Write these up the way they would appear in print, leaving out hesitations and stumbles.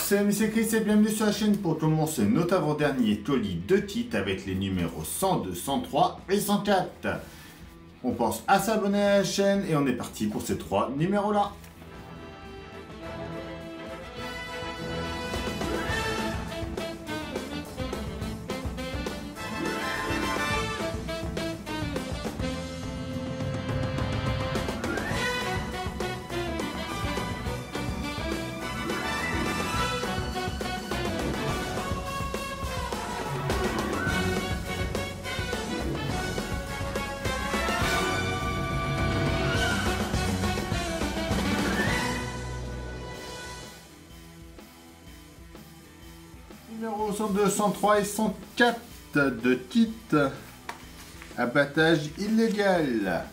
Salut, c'est Chris et bienvenue sur la chaîne pour commencer notre avant-dernier colis de kit avec les numéros 102, 103 et 104. On pense à s'abonner à la chaîne et on est parti pour ces trois numéros-là. Numéro 102, 103 et 104 de kit. Abattage illégal.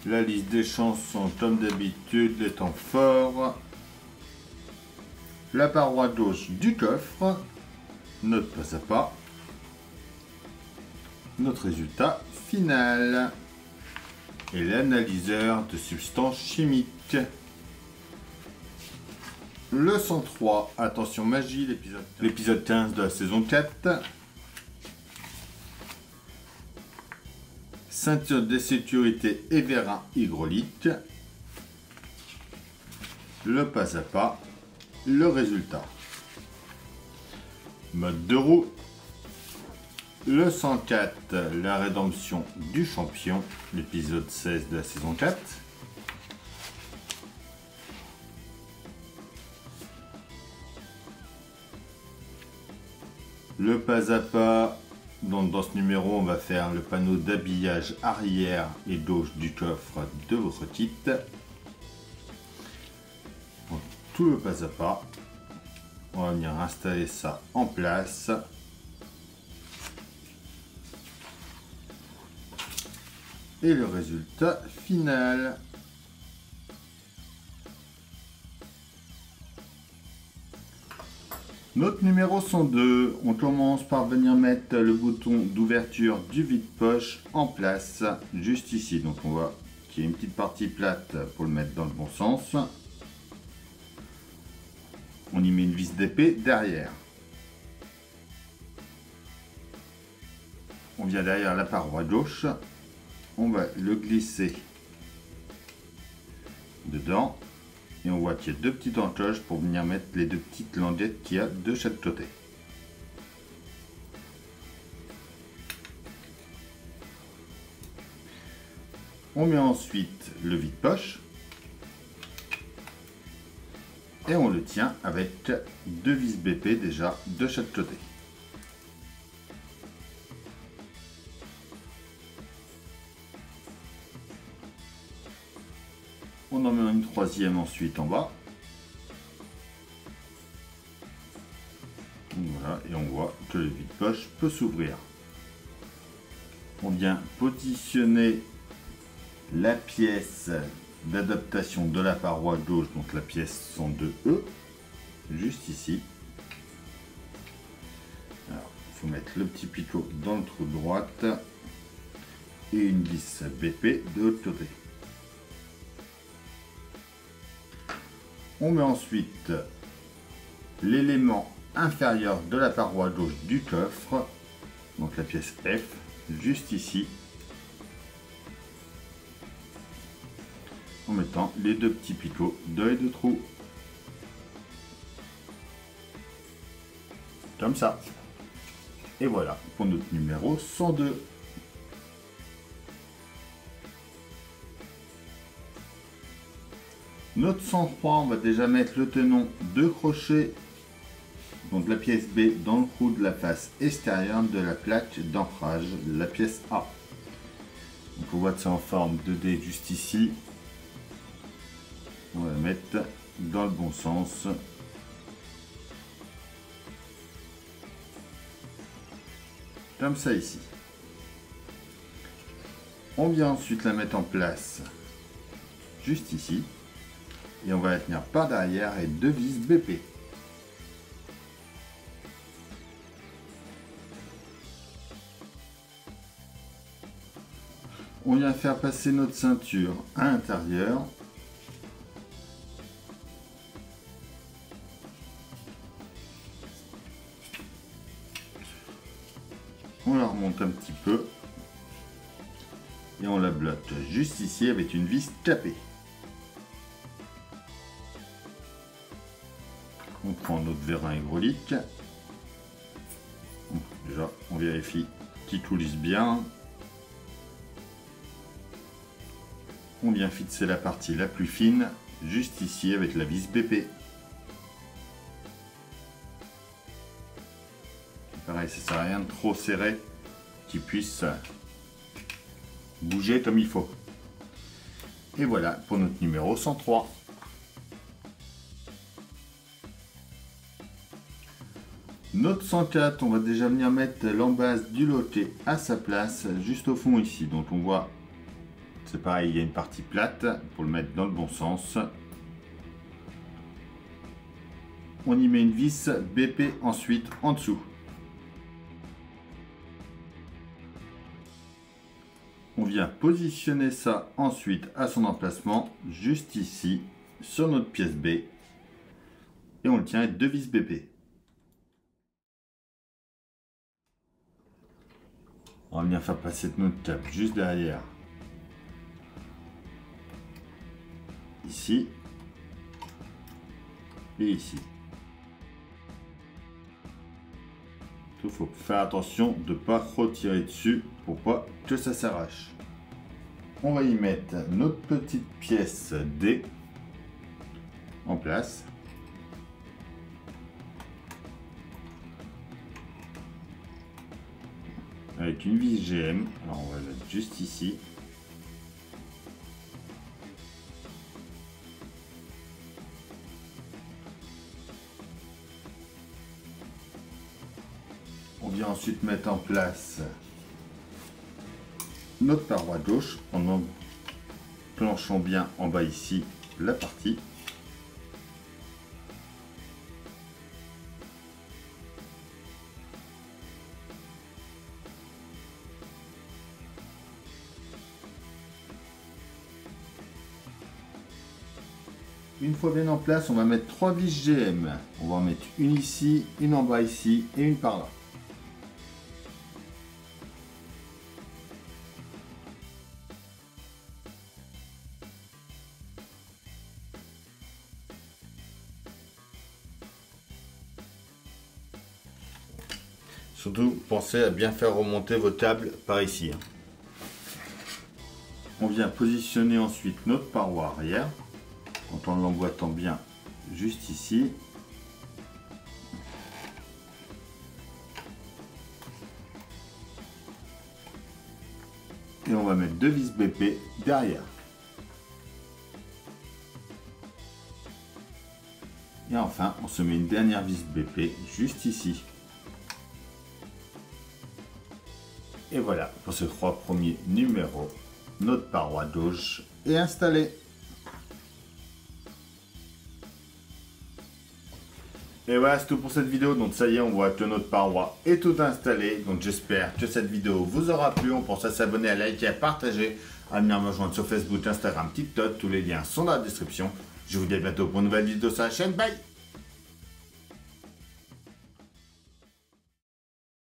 La liste des chansons, comme d'habitude, les temps forts. La paroi gauche du coffre. Notre pas à pas. Notre résultat final. Et l'analyseur de substances chimiques. Le 103, attention magie, l'épisode 15 de la saison 4. Ceinture de sécurité et vérin hydraulique. Le pas à pas, le résultat. Mode de roue. Le 104, la rédemption du champion, l'épisode 16 de la saison 4. Le pas à pas, donc dans ce numéro, on va faire le panneau d'habillage arrière et gauche du coffre de votre kit. Donc, tout le pas à pas, on va venir installer ça en place. Et le résultat final. Notre numéro 102, on commence par venir mettre le bouton d'ouverture du vide-poche en place, juste ici. Donc on voit qu'il y a une petite partie plate pour le mettre dans le bon sens. On y met une vis d'épée derrière. On vient derrière la paroi gauche, on va le glisser dedans. Et on voit qu'il y a deux petites encoches pour venir mettre les deux petites languettes qu'il y a de chaque côté. On met ensuite le vide-poche. Et on le tient avec deux vis BP déjà de chaque côté. On en met une troisième ensuite en bas. Voilà, et on voit que le vide-poche peut s'ouvrir. On vient positionner la pièce d'adaptation de la paroi gauche, donc la pièce 102E, juste ici. Alors, il faut mettre le petit picot dans le trou de droite et une vis BP de l'autre côté. On met ensuite l'élément inférieur de la paroi gauche du coffre, donc la pièce F, juste ici, en mettant les deux petits picots de et de trous. Comme ça. Et voilà pour notre numéro 102. Notre 103, on va déjà mettre le tenon de crochet, donc la pièce B dans le trou de la face extérieure de la plaque d'ancrage, la pièce A. Donc on voit que c'est en forme de D juste ici. On va la mettre dans le bon sens. Comme ça ici. On vient ensuite la mettre en place juste ici. Et on va la tenir par derrière et deux vis BP. On vient faire passer notre ceinture à l'intérieur. On la remonte un petit peu. Et on la bloque juste ici avec une vis tapée. On prend notre vérin hydraulique. Déjà, on vérifie qu'il tout lisse bien. On vient fixer la partie la plus fine, juste ici avec la vis BP. Pareil, ça ne sert à rien de trop serrer, qu'il puisse bouger comme il faut. Et voilà pour notre numéro 103. Notre 104, on va déjà venir mettre l'embase du loquet à sa place, juste au fond ici. Donc on voit, c'est pareil, il y a une partie plate pour le mettre dans le bon sens. On y met une vis BP ensuite en dessous. On vient positionner ça ensuite à son emplacement, juste ici, sur notre pièce B. Et on le tient avec deux vis BP. On va bien faire passer notre câble juste derrière. Ici. Et ici. Il faut faire attention de ne pas trop tirer dessus pour pas que ça s'arrache. On va y mettre notre petite pièce D en place. Avec une vis GM. Alors on va la mettre juste ici. On vient ensuite mettre en place notre paroi gauche en enclenchant bien en bas ici la partie. Une fois bien en place, on va mettre 3 vis GM. On va en mettre une ici, une en bas ici et une par là. Surtout, pensez à bien faire remonter vos tables par ici. On vient positionner ensuite notre paroi arrière. En l'emboîtant bien juste ici. Et on va mettre deux vis BP derrière. Et enfin, on se met une dernière vis BP juste ici. Et voilà, pour ces 3 premiers numéros, notre paroi gauche est installée. Et voilà, c'est tout pour cette vidéo. Donc ça y est, on voit que notre paroi est tout installée. Donc j'espère que cette vidéo vous aura plu. On pense à s'abonner, à liker, à partager, à venir me rejoindre sur Facebook, Instagram, TikTok. Tous les liens sont dans la description. Je vous dis à bientôt pour une nouvelle vidéo sur la chaîne. Bye!